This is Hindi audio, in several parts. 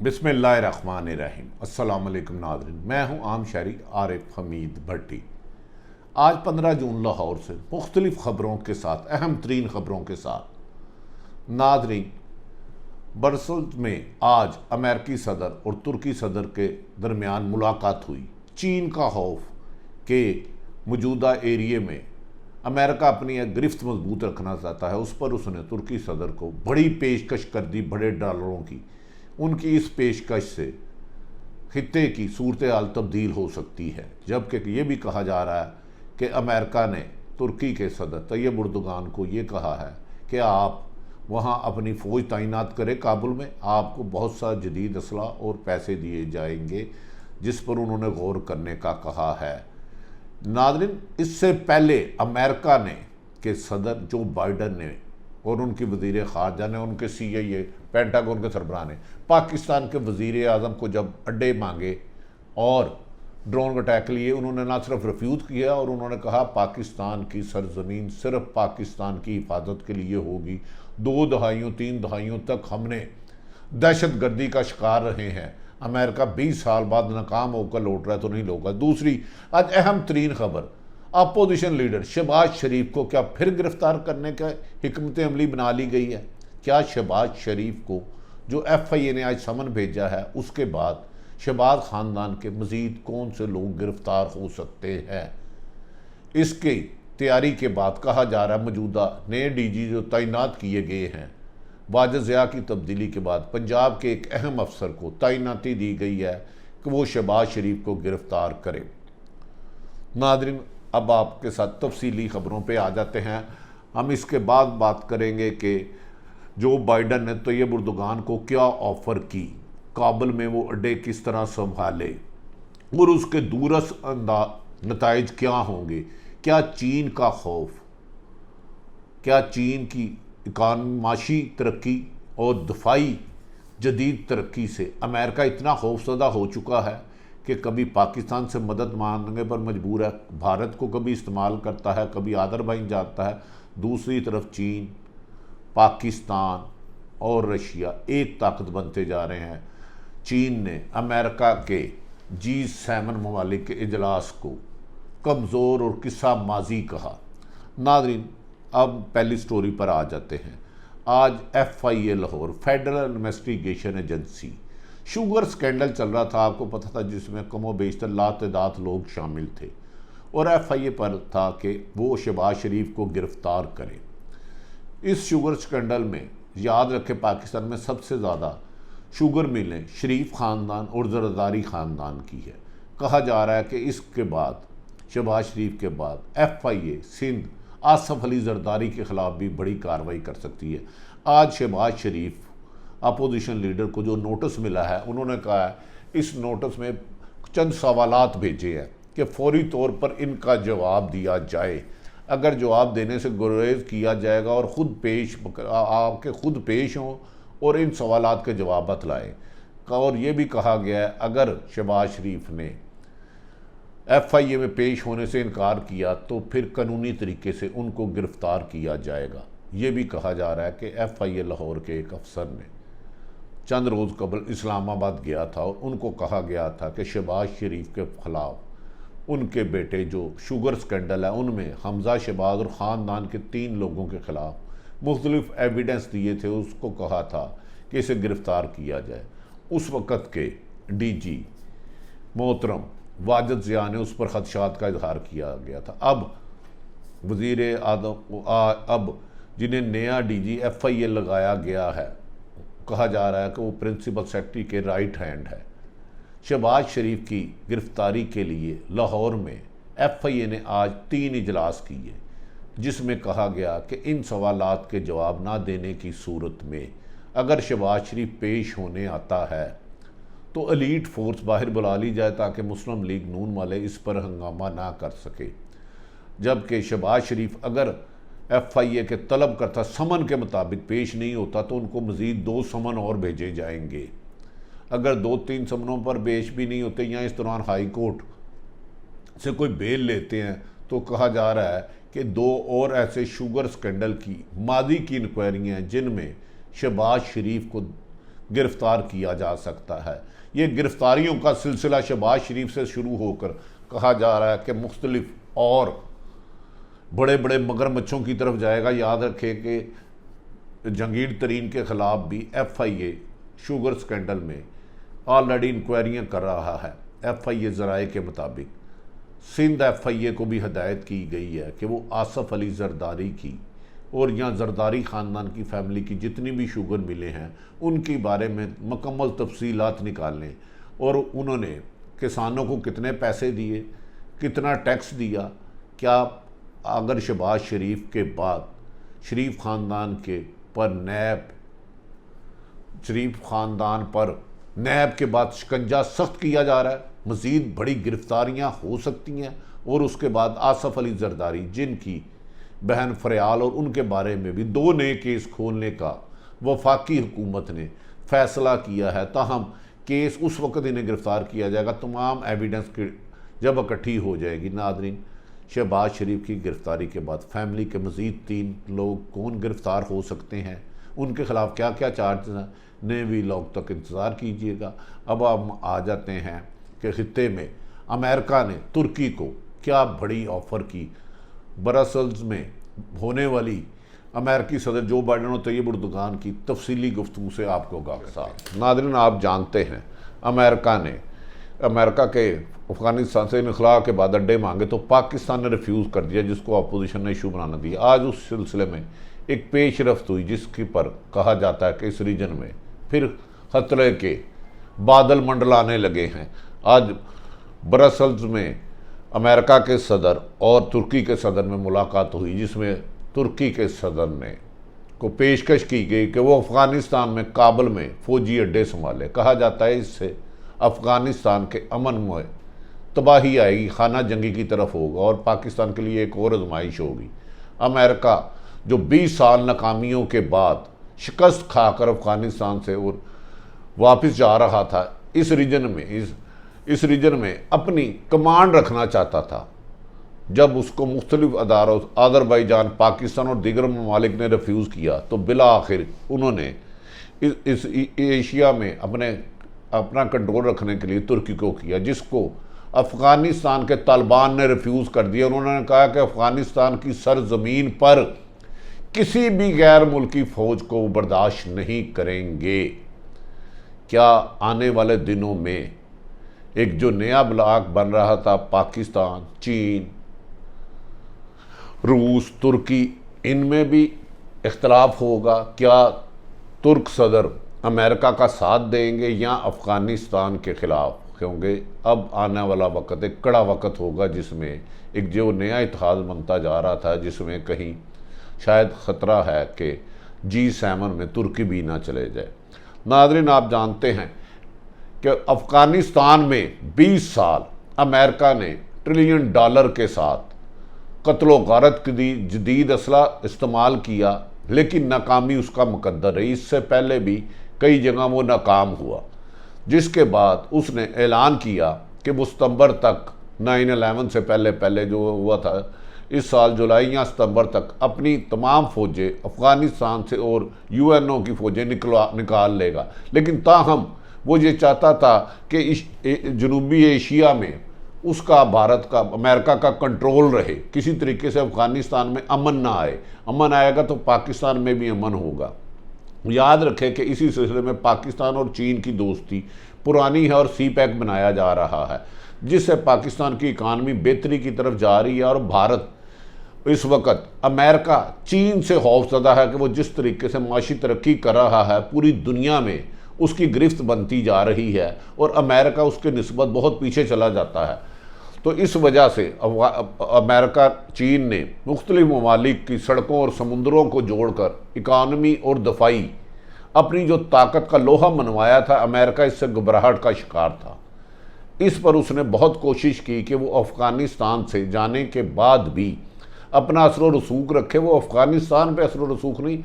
बिस्मिल्लाहिर्रहमानिर्रहीम। अस्सलाम वालेकुम नाज़रीन, मैं हूँ आम शहरी आरिफ हमीद भट्टी। आज 15 जून लाहौर से मुख्तलिफ ख़बरों के साथ, अहम तरीन ख़बरों के साथ नाज़रीन, ब्रसल्स में आज अमेरिकी सदर और तुर्की सदर के दरमियान मुलाकात हुई। चीन का खौफ कि मौजूदा एरिए में अमेरिका अपनी एक गिरफ्त मजबूत रखना चाहता है, उस पर उसने तुर्की सदर को बड़ी पेशकश कर दी, बड़े डॉलरों की। उनकी इस पेशकश से खित्ते की सूरत हाल तब्दील हो सकती है, जबकि ये भी कहा जा रहा है कि अमेरिका ने तुर्की के सदर तैयब उर्दुगान को ये कहा है कि आप वहाँ अपनी फ़ौज तैनात करें काबुल में, आपको बहुत सा जदीद असला और पैसे दिए जाएंगे, जिस पर उन्होंने गौर करने का कहा है। नाज़रीन, इससे पहले अमेरिका ने के सदर जो बाइडन ने और उनकी वज़ीर ख़ारजा ने, उनके CIA पेंटागन के सरबराह ने पाकिस्तान के वज़ीर आज़म को जब अड्डे मांगे और ड्रोन अटैक लिए, उन्होंने ना सिर्फ रिफ्यूज़ किया और उन्होंने कहा पाकिस्तान की सरजमीन सिर्फ पाकिस्तान की हिफाजत के लिए होगी। 2 दहाइयों 3 दहाइयों तक हमने दहशत गर्दी का शिकार रहे हैं, अमेरिका 20 साल बाद नाकाम होकर लौट रहा है तो नहीं होगा। दूसरी आज अहम तरीन खबर, अपोजिशन लीडर शहबाज शरीफ को क्या फिर गिरफ्तार करने का हिकमत अमली बना ली गई है? क्या शहबाज शरीफ को जो FIA ने आज समन भेजा है, उसके बाद शहबाज ख़ानदान के मज़ीद कौन से लोग गिरफ्तार हो सकते हैं? इसकी तैयारी के बाद कहा जा रहा है मौजूदा नए DG जो तैनात किए गए हैं, वाजिद ज़िया की तब्दीली के बाद पंजाब के एक अहम अफसर को तैनाती दी गई है कि वो शहबाज शरीफ को गिरफ्तार करे। नाज़रीन, अब आपके साथ तफसीली ख़बरों पे आ जाते हैं। हम इसके बाद बात करेंगे कि जो बाइडन ने तैयब उर्दुगान को क्या ऑफ़र की, काबुल में वो अड्डे किस तरह संभाले और उसके दूरअंदाज नताइज क्या होंगे। क्या चीन का खौफ, क्या चीन की माशी तरक्की और दफाई जदीद तरक्की से अमेरिका इतना खौफजदा हो चुका है कि कभी पाकिस्तान से मदद मांगने पर मजबूर है, भारत को कभी इस्तेमाल करता है, कभी आज़रबाईजान जाता है। दूसरी तरफ चीन, पाकिस्तान और रशिया एक ताकत बनते जा रहे हैं। चीन ने अमेरिका के G7 ममालिक के इजलास को कमज़ोर और किस्सा माजी कहा। नाज़रीन, अब पहली स्टोरी पर आ जाते हैं। आज FIA Lahore, federal investigation agency, sugar scandal चल रहा था, आपको पता था, जिसमें कमो बेशतर लातदाद लोग शामिल थे और FIA पर था कि वो शहबाज शरीफ को गिरफ्तार करें। इस शुगर स्कैंडल में याद रखें, पाकिस्तान में सबसे ज़्यादा शुगर मिलें शरीफ ख़ानदान और ज़रदारी ख़ानदान की है। कहा जा रहा है कि इसके बाद, शहबाज शरीफ के बाद, FIA सिंध आसफ अली जरदारी के ख़िलाफ़ भी बड़ी कार्रवाई कर सकती है। आज शहबाज शरीफ अपोजिशन लीडर को जो नोटिस मिला है, उन्होंने कहा है इस नोटिस में चंद सवालात भेजे हैं कि फौरी तौर पर इनका जवाब दिया जाए। अगर जवाब देने से गुरेज किया जाएगा और आपके खुद पेश हों और इन सवालात के जवाब बतलाएँ। और ये भी कहा गया है अगर शहबाज शरीफ ने FIA में पेश होने से इनकार किया तो फिर कानूनी तरीके से उनको गिरफ्तार किया जाएगा। ये भी कहा जा रहा है कि FIA लाहौर के एक अफसर ने चंद रोज़ कबल इस्लामाबाद गया था और उनको कहा गया था कि शहबाज शरीफ के ख़िलाफ़ उनके बेटे जो शुगर स्कैंडल है उनमें हमजा शहबाज और ख़ानदान के 3 लोगों के ख़िलाफ़ मुख्तलिफ एविडेंस दिए थे। उसको कहा था कि इसे गिरफ़्तार किया जाए। उस वक़्त के DG मोहतरम वाजिद ज़िया ने उस पर ख़दशात का इजहार किया गया था। अब वज़ीर आज़म अब जिन्हें नया DG FIA लगाया गया है, कहा जा रहा है कि वो प्रिंसिपल सेक्रेटरी के राइट हैंड है। शहबाज शरीफ की गिरफ्तारी के लिए लाहौर में FIA ने आज 3 इजलास किए, जिसमें कहा गया कि इन सवालात के जवाब ना देने की सूरत में अगर शहबाज शरीफ पेश होने आता है तो एलीट फोर्स बाहर बुला ली जाए ताकि मुस्लिम लीग नून वाले इस पर हंगामा ना कर सके। जबकि शहबाज शरीफ अगर FIA के तलब करता समन के मुताबिक पेश नहीं होता तो उनको मज़ीद 2 समन और भेजे जाएंगे। अगर 2-3 समनों पर पेश भी नहीं होते या इस दौरान हाई कोर्ट से कोई बेल लेते हैं तो कहा जा रहा है कि 2 और ऐसे शुगर स्कैंडल की मादी की इंक्वायरियाँ हैं जिनमें शहबाज शरीफ को गिरफ्तार किया जा सकता है। ये गिरफ्तारियों का सिलसिला शहबाज शरीफ से शुरू होकर कहा जा रहा है कि मुख्तलिफ और बड़े बड़े मगरमच्छों की तरफ जाएगा। याद रखें कि जहांगीर तरीन के ख़िलाफ़ भी FIA शुगर स्कैंडल में ऑलरेडी इंक्वायरियाँ कर रहा है। FIA ज़राए के मुताबिक सिंध FIA को भी हदायत की गई है कि वो आसफ़ अली ज़रदारी की और यहाँ ज़रदारी ख़ानदान की फ़ैमिली की जितनी भी शुगर मिले हैं उनके बारे में मुकम्मल तफसीलात निकालें, और उन्होंने किसानों को कितने पैसे दिए, कितना टैक्स दिया, क्या अगर शहबाज शरीफ के बाद शरीफ ख़ानदान के पर नैब शरीफ ख़ानदान पर नैब के बाद शिकंजा सख्त किया जा रहा है, मज़ीद बड़ी गिरफ्तारियां हो सकती हैं। और उसके बाद आसफ़ अली ज़रदारी जिनकी बहन फरियाल और उनके बारे में भी 2 नए केस खोलने का वफाकी हुकूमत ने फ़ैसला किया है। ताहम केस उस वक्त इन्हें गिरफ़्तार किया जाएगा तमाम एविडेंस की जब इकट्ठी हो जाएगी। नादरीन, शहबाज शरीफ की गिरफ़्तारी के बाद फैमिली के मज़ीद 3 लोग कौन गिरफ़्तार हो सकते हैं, उनके ख़िलाफ़ क्या क्या चार्ज हैं, नेवी लॉग तक इंतज़ार कीजिएगा। अब हम आ जाते हैं कि खित्ते में अमेरिका ने तुर्की को क्या बड़ी ऑफ़र की। ब्रसल्स में होने वाली अमेरिकी सदर जो बाइडन और तैयब उर्दुगान की तफसीली गुफ्तगू से आपको आगाह साथ। नादरीन, आप जानते हैं अमेरिका के अफ़गानिस्तान से इनखला के बाद अड्डे मांगे तो पाकिस्तान ने रिफ्यूज़ कर दिया, जिसको अपोजिशन ने इशू बनाना दिया। आज उस सिलसिले में एक पेशरफ्त हुई जिसके पर कहा जाता है कि इस रीजन में फिर खतरे के बादल मंडलाने लगे हैं। आज ब्रसल्स में अमेरिका के सदर और तुर्की के सदर में मुलाकात हुई, जिसमें तुर्की के सदर ने को पेशकश की गई कि वो अफ़गानिस्तान में काबुल में फ़ौजी अड्डे संभाले। कहा जाता है इससे अफ़गानिस्तान के अमन में तबाही आएगी, खाना जंगी की तरफ होगा और पाकिस्तान के लिए एक और आजमाइश होगी। अमेरिका जो 20 साल नाकामियों के बाद शिकस्त खाकर अफ़गानिस्तान से और वापस जा रहा था, इस रीजन में अपनी कमांड रखना चाहता था। जब उसको मुख्तलिफ अदारों आज़रबाईजान, पाकिस्तान और दीगर ममालिक ने रिफ्यूज़ किया तो बिला आखिर उन्होंने इस एशिया में अपना कंट्रोल रखने के लिए तुर्की को किया, जिसको अफ़गानिस्तान के तालिबान ने रिफ्यूज़ कर दिया। उन्होंने कहा कि अफ़गानिस्तान की सरजमीन पर किसी भी गैर मुल्की फ़ौज को बर्दाश्त नहीं करेंगे। क्या आने वाले दिनों में एक जो नया ब्लॉक बन रहा था, पाकिस्तान, चीन, रूस, तुर्की, इनमें भी इख्तलाफ होगा? क्या तुर्क सदर अमेरिका का साथ देंगे या अफ़गानिस्तान के ख़िलाफ़ होंगे? अब आने वाला वक्त एक कड़ा वक्त होगा जिसमें एक जो नया इत्तेहाद बनता जा रहा था, जिसमें कहीं शायद ख़तरा है कि G7 में तुर्की भी ना चले जाए। नाज़रीन, आप जानते हैं कि अफ़गानिस्तान में 20 साल अमेरिका ने $1 ट्रिलियन के साथ कत्लो गारत की जदीद असला इस्तेमाल किया, लेकिन नाकामी उसका मुकद्दर रही। इससे पहले भी कई जगह वो नाकाम हुआ, जिसके बाद उसने ऐलान किया कि वो सितंबर तक 9/11 से पहले जो हुआ था, इस साल जुलाई या सितंबर तक अपनी तमाम फ़ौजें अफ़गानिस्तान से और UNO की फ़ौजें निकाल लेगा। लेकिन ताहम वो ये चाहता था कि जनूबी एशिया में उसका अमेरिका का कंट्रोल रहे, किसी तरीके से अफ़गानिस्तान में अमन ना आए। अमन आएगा तो पाकिस्तान में भी अमन होगा। याद रखें कि इसी सिलसिले में पाकिस्तान और चीन की दोस्ती पुरानी है और CPEC बनाया जा रहा है, जिससे पाकिस्तान की इकानमी बेहतरी की तरफ जा रही है। और भारत इस वक्त अमेरिका चीन से खौफज़दा है कि वो जिस तरीके से माशी तरक्की कर रहा है, पूरी दुनिया में उसकी गिरफ्त बनती जा रही है और अमेरिका उसके निस्बत बहुत पीछे चला जाता है। तो इस वजह से अमेरिका, चीन ने मुख्तलिफ ममालिक की सड़कों और समुंदरों को जोड़कर इकानमी और दफाई अपनी जो ताकत का लोहा मनवाया था, अमेरिका इससे घबराहट का शिकार था। इस पर उसने बहुत कोशिश की कि वो अफ़गानिस्तान से जाने के बाद भी अपना असर रसूख रखे। वो अफ़गानिस्तान पे असर रसूख नहीं,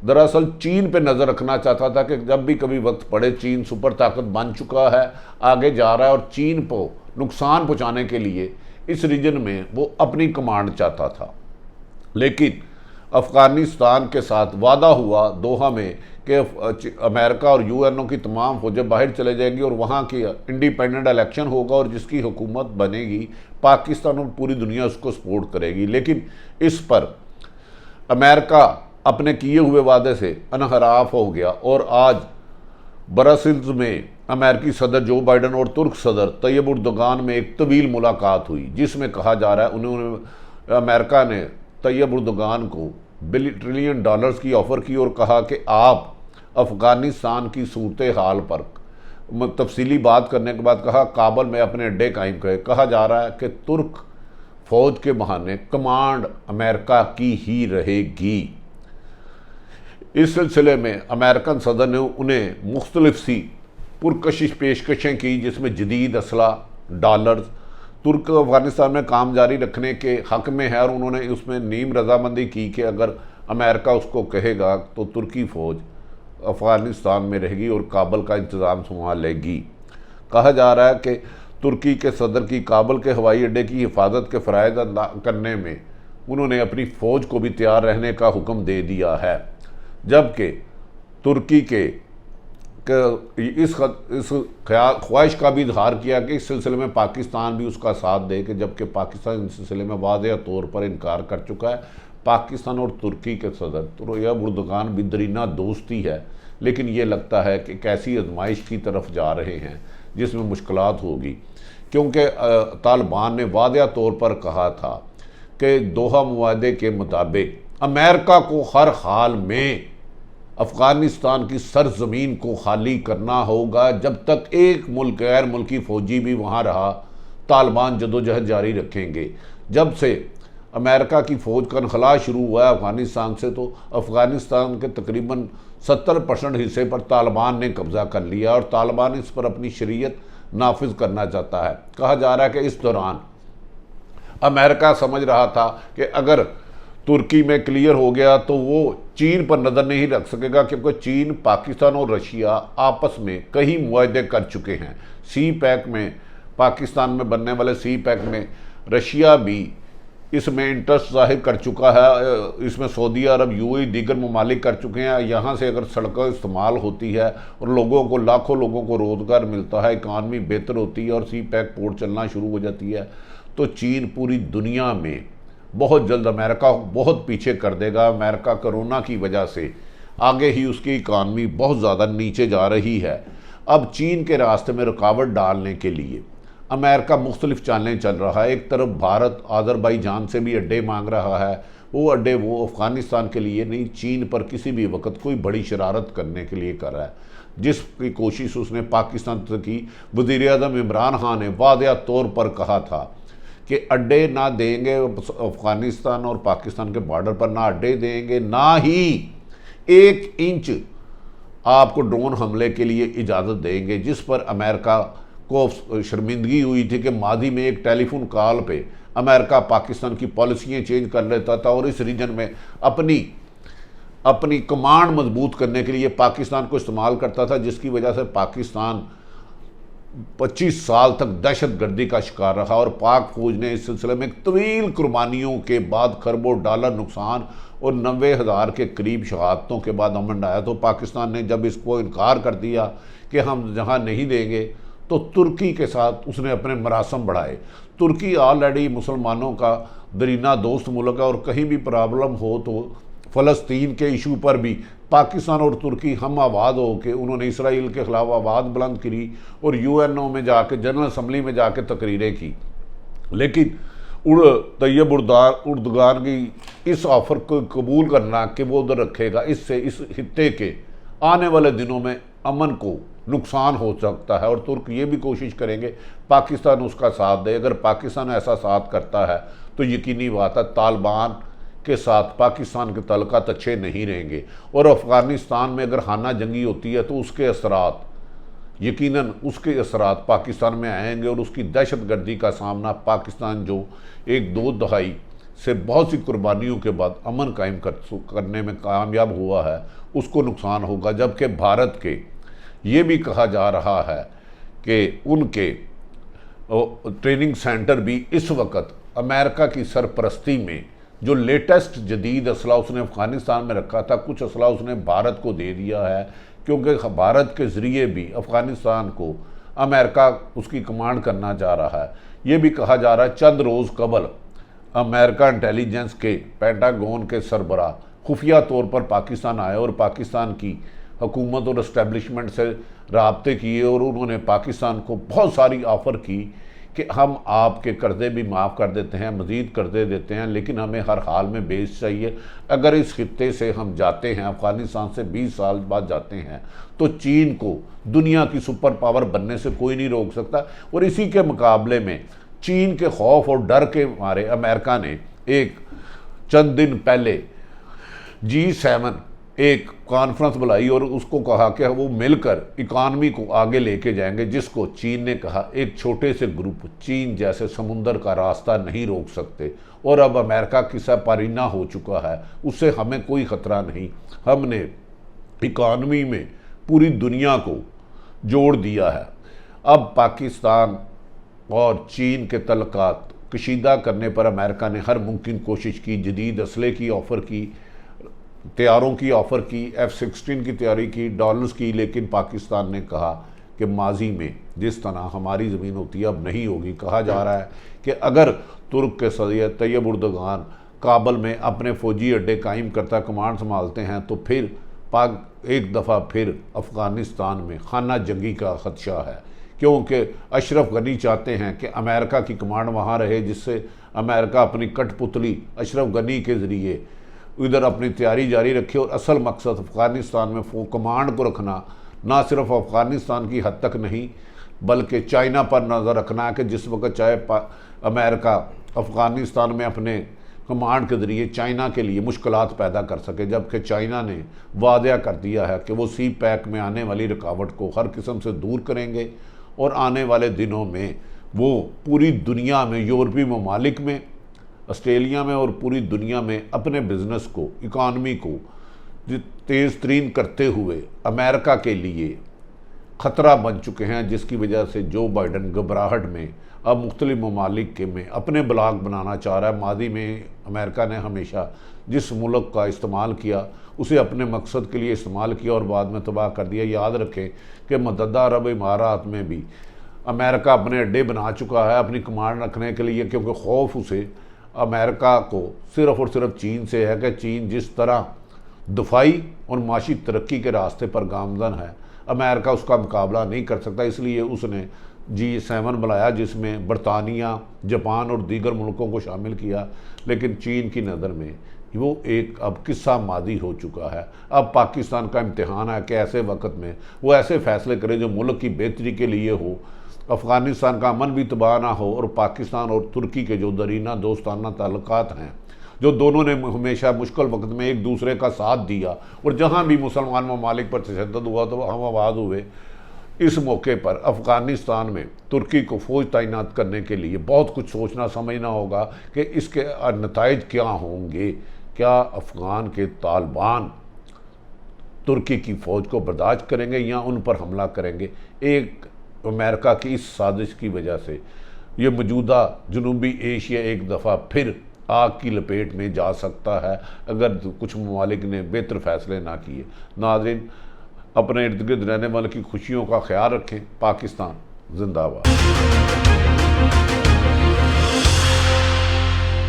दरअसल चीन पे नज़र रखना चाहता था कि जब भी कभी वक्त पड़े, चीन सुपर ताकत बन चुका है, आगे जा रहा है और चीन को नुकसान पहुंचाने के लिए इस रीजन में वो अपनी कमांड चाहता था। लेकिन अफ़गानिस्तान के साथ वादा हुआ दोहा में कि अमेरिका और यूएनओ की तमाम फौजें बाहर चले जाएंगी और वहाँ की इंडिपेंडेंट इलेक्शन होगा और जिसकी हुकूमत बनेगी पाकिस्तान और पूरी दुनिया उसको सपोर्ट करेगी। लेकिन इस पर अमेरिका अपने किए हुए वादे से अनहराफ हो गया और आज ब्रसेल्स में अमेरिकी सदर जो बाइडन और तुर्क सदर तैयब उर्दगान में एक तवील मुलाकात हुई, जिसमें कहा जा रहा है उन्होंने अमेरिका ने तैयब उर्दगान को $1 ट्रिलियन की ऑफ़र की और कहा कि आप अफ़गानिस्तान की सूरत हाल पर तफसीली बात करने के बाद कहा काबुल में अपने अड्डे कायम करें। कहा जा रहा है कि तुर्क फौज के बहाने कमांड अमेरिका की ही रहेगी। इस सिलसिले में अमेरिकन सदर ने उन्हें मुख्तलिफ सी पुरकशिश पेशकशें की, जिसमें जदीद असला, डॉलर्स। तुर्क अफ़गानिस्तान में काम जारी रखने के हक़ में है और उन्होंने उसमें नीम रजामंदी की कि अगर अमेरिका उसको कहेगा तो तुर्की फ़ौज अफ़गानिस्तान में रहेगी और काबुल का इंतज़ाम संभाल लेगी। कहा जा रहा है कि तुर्की के सदर की काबुल के हवाई अड्डे की हिफाजत के फ़राइज़ अदा करने में उन्होंने अपनी फ़ौज को भी तैयार रहने का हुक्म दे दिया है, जबकि तुर्की के इस ख्वाहिश का भी इजहार किया कि इस सिलसिले में पाकिस्तान भी उसका साथ दे, कि जबकि पाकिस्तान इस सिलसिले में वाज़ेह तौर पर इनकार कर चुका है। पाकिस्तान और तुर्की के सदर तैयब उर्दगान भी दरीना दोस्ती है, लेकिन ये लगता है कि कैसी आजमाइश की तरफ जा रहे हैं जिसमें मुश्किलात होगी, क्योंकि तालिबान ने वाज़ेह तौर पर कहा था कि दोहा मुआहदे के मुताबिक अमेरिका को हर हाल में अफ़गानिस्तान की सरजमीन को खाली करना होगा। जब तक एक मुल्क गैर मुल्की फ़ौजी भी वहाँ रहा, तालिबान जदोजहद जारी रखेंगे। जब से अमेरिका की फ़ौज का इनखला शुरू हुआ है अफ़गानिस्तान से, तो अफ़गानिस्तान के तकरीबन 70% हिस्से पर तालिबान ने कब्ज़ा कर लिया और तालिबान इस पर अपनी शरीयत नाफिज करना चाहता है। कहा जा रहा है कि इस दौरान अमेरिका समझ रहा था कि अगर तुर्की में क्लियर हो गया तो वो चीन पर नज़र नहीं रख सकेगा, क्योंकि चीन, पाकिस्तान और रशिया आपस में कई मुआहदे कर चुके हैं। सी पैक में, पाकिस्तान में बनने वाले सी पैक में रशिया भी इसमें इंटरेस्ट जाहिर कर चुका है। इसमें सऊदी अरब, यूएई, दीगर ममालिक कर चुके हैं। यहाँ से अगर सड़कें इस्तेमाल होती है और लोगों को, लाखों लोगों को रोज़गार मिलता है, इकानमी बेहतर होती है और सी पैक पोर्ट चलना शुरू हो जाती है, तो चीन पूरी दुनिया में बहुत जल्द अमेरिका बहुत पीछे कर देगा। अमेरिका कोरोना की वजह से आगे ही उसकी इकानमी बहुत ज़्यादा नीचे जा रही है। अब चीन के रास्ते में रुकावट डालने के लिए अमेरिका मुख्तलिफ चालें चल रहा है। एक तरफ भारत आज़रबाईजान से भी अड्डे मांग रहा है, वो अड्डे वो अफ़गानिस्तान के लिए नहीं, चीन पर किसी भी वक्त कोई बड़ी शरारत करने के लिए कर रहा है, जिसकी कोशिश उसने पाकिस्तान से की। वज़ीर-ए-आज़म इमरान खान ने वाज़ेह तौर पर कहा था कि अड्डे ना देंगे अफ़गानिस्तान और पाकिस्तान के बॉर्डर पर, ना अड्डे देंगे, ना ही 1 इंच आपको ड्रोन हमले के लिए इजाज़त देंगे। जिस पर अमेरिका को शर्मिंदगी हुई थी कि माजी में एक टेलीफोन कॉल पे अमेरिका पाकिस्तान की पॉलिसियाँ चेंज कर लेता था और इस रीजन में अपनी कमांड मजबूत करने के लिए पाकिस्तान को इस्तेमाल करता था, जिसकी वजह से पाकिस्तान 25 साल तक दहशतगर्दी का शिकार रहा और पाक फौज ने इस सिलसिले में तवील कुर्बानियों के बाद खरबों डॉलर नुकसान और 90,000 के करीब शहादतों के बाद अमन आया। तो पाकिस्तान ने जब इसको इनकार कर दिया कि हम जहाँ नहीं देंगे, तो तुर्की के साथ उसने अपने मरासम बढ़ाए। तुर्की ऑलरेडी मुसलमानों का दरीना दोस्त मुल्क है और कहीं भी प्रॉब्लम हो तो फ़लस्तीन के इशू पर भी पाकिस्तान और तुर्की हम आवाज़ हो के उन्होंने इसराइल के ख़िलाफ़ आवाज़ बुलंद करी और यूएनओ में जाके, जनरल असम्बली में जाके तकरीरें की। लेकिन तैयब उर्दगान की इस ऑफ़र को कबूल करना कि वो उधर रखेगा, इससे इस खित्ते के आने वाले दिनों में अमन को नुकसान हो सकता है और तुर्क ये भी कोशिश करेंगे पाकिस्तान उसका साथ दे। अगर पाकिस्तान ऐसा साथ करता है तो यकीनी बात है तालिबान के साथ पाकिस्तान के तल्लुकात अच्छे नहीं रहेंगे और अफ़गानिस्तान में अगर खाना जंगी होती है तो उसके असरात, यकीनन उसके असरात पाकिस्तान में आएंगे और उसकी दहशतगर्दी का सामना पाकिस्तान जो 1-2 दहाई से बहुत सी कुर्बानियों के बाद अमन कायम करने में कामयाब हुआ है, उसको नुकसान होगा। जबकि भारत के ये भी कहा जा रहा है कि उनके ट्रेनिंग सेंटर भी इस वक्त अमेरिका की सरपरस्ती में जो लेटेस्ट जदीद असला उसने अफ़गानिस्तान में रखा था, कुछ असला उसने भारत को दे दिया है, क्योंकि भारत के ज़रिए भी अफ़गानिस्तान को अमेरिका उसकी कमांड करना चाह रहा है। ये भी कहा जा रहा है चंद रोज़ कबल अमेरिका इंटेलिजेंस के पेंटागन के सरबराह खुफिया तौर पर पाकिस्तान आए और पाकिस्तान की हुकूमत और इस्टेब्लिशमेंट से राब्ते किए और उन्होंने पाकिस्तान को बहुत सारी ऑफ़र की कि हम आपके कर्ज़े भी माफ़ कर देते हैं, मज़ीद कर्ज़े देते हैं, लेकिन हमें हर हाल में बेस चाहिए। अगर इस खित्ते से हम जाते हैं, अफ़गानिस्तान से 20 साल बाद जाते हैं, तो चीन को दुनिया की सुपर पावर बनने से कोई नहीं रोक सकता। और इसी के मुकाबले में चीन के खौफ और डर के मारे अमेरिका ने एक चंद दिन पहले G7 एक कॉन्फ्रेंस बुलाई और उसको कहा कि वो मिलकर इकॉनमी को आगे लेके जाएंगे, जिसको चीन ने कहा एक छोटे से ग्रुप चीन जैसे समुंदर का रास्ता नहीं रोक सकते। और अब अमेरिका किसा पारीना हो चुका है, उससे हमें कोई ख़तरा नहीं। हमने इकॉनमी में पूरी दुनिया को जोड़ दिया है। अब पाकिस्तान और चीन के तल्लुकात कशीदा करने पर अमेरिका ने हर मुमकिन कोशिश की, जदीद असले की ऑफ़र की, तैयारों की ऑफ़र की, F-16 की तैयारी की, डॉलर्स की, लेकिन पाकिस्तान ने कहा कि माजी में जिस तरह हमारी ज़मीन होती है अब नहीं होगी। कहा जा रहा है कि अगर तुर्क के सदर तैयब उर्दगान काबल में अपने फ़ौजी अड्डे कायम करता कमांड संभालते हैं तो फिर पाक एक दफ़ा फिर अफ़गानिस्तान में खाना जंगी का ख़दशा है, क्योंकि अशरफ गनी चाहते हैं कि अमेरिका की कमांड वहाँ रहे, जिससे अमेरिका अपनी कठपुतली अशरफ गनी के ज़रिए इधर अपनी तैयारी जारी रखे। और असल मकसद अफ़गानिस्तान में कमांड को रखना ना सिर्फ अफ़गानिस्तान की हद तक नहीं बल्कि चाइना पर नज़र रखना है कि जिस वक्त चाहे अमेरिका अफ़गानिस्तान में अपने कमांड के ज़रिए चाइना के लिए मुश्किलात पैदा कर सके, जबकि चाइना ने वादा कर दिया है कि वो सी पैक में आने वाली रुकावट को हर किस्म से दूर करेंगे और आने वाले दिनों में वो पूरी दुनिया में, यूरोपीय ममालिक में, ऑस्ट्रेलिया में और पूरी दुनिया में अपने बिज़नेस को, इकॉनमी को तेज़ तरीन करते हुए अमेरिका के लिए ख़तरा बन चुके हैं, जिसकी वजह से जो बाइडन घबराहट में अब मुख्तलिफ ममालिक के में अपने ब्लॉक बनाना चाह रहा है। मादी में अमेरिका ने हमेशा जिस मुल्क का इस्तेमाल किया उसे अपने मकसद के लिए इस्तेमाल किया और बाद में तबाह कर दिया। याद रखें कि मुत्तहदा अरब इमारात में भी अमेरिका अपने अड्डे बना चुका है अपनी कमांड रखने के लिए, क्योंकि खौफ उसे अमेरिका को सिर्फ़ और सिर्फ चीन से है कि चीन जिस तरह दफाई और माशी तरक्की के रास्ते पर गामजन है, अमेरिका उसका मुकाबला नहीं कर सकता। इसलिए उसने G7 बुलाया, जिसमें बरतानिया, जापान और दीगर मुल्कों को शामिल किया, लेकिन चीन की नज़र में वो एक अब किस्सा मादी हो चुका है। अब पाकिस्तान का इम्तिहान है कि ऐसे वक्त में वो ऐसे फ़ैसले करे जो मुल्क की बेहतरी के लिए हो, अफ़गानिस्तान का अमन भी तबाह ना हो और पाकिस्तान और तुर्की के जो दरीना दोस्ताना ताल्लुकात हैं, जो दोनों ने हमेशा मुश्किल वक्त में एक दूसरे का साथ दिया और जहाँ भी मुसलमान ममालिक पर तशद्दुद हुआ तो हम आवाज़ हुए। इस मौके पर अफ़गानिस्तान में तुर्की को फ़ौज तैनात करने के लिए बहुत कुछ सोचना समझना होगा कि इसके नताइज क्या होंगे। क्या अफ़गान के तालिबान तुर्की की फ़ौज को बर्दाश्त करेंगे या उन पर हमला करेंगे? एक अमेरिका की इस साजिश की वजह से ये मौजूदा जनूबी एशिया एक दफ़ा फिर आग की लपेट में जा सकता है अगर कुछ ममालिक ने बेहतर फ़ैसले ना किए। नाज़रीन, अपने इर्द गिर्द रहने वाले की खुशियों का ख्याल रखें। पाकिस्तान जिंदाबाद।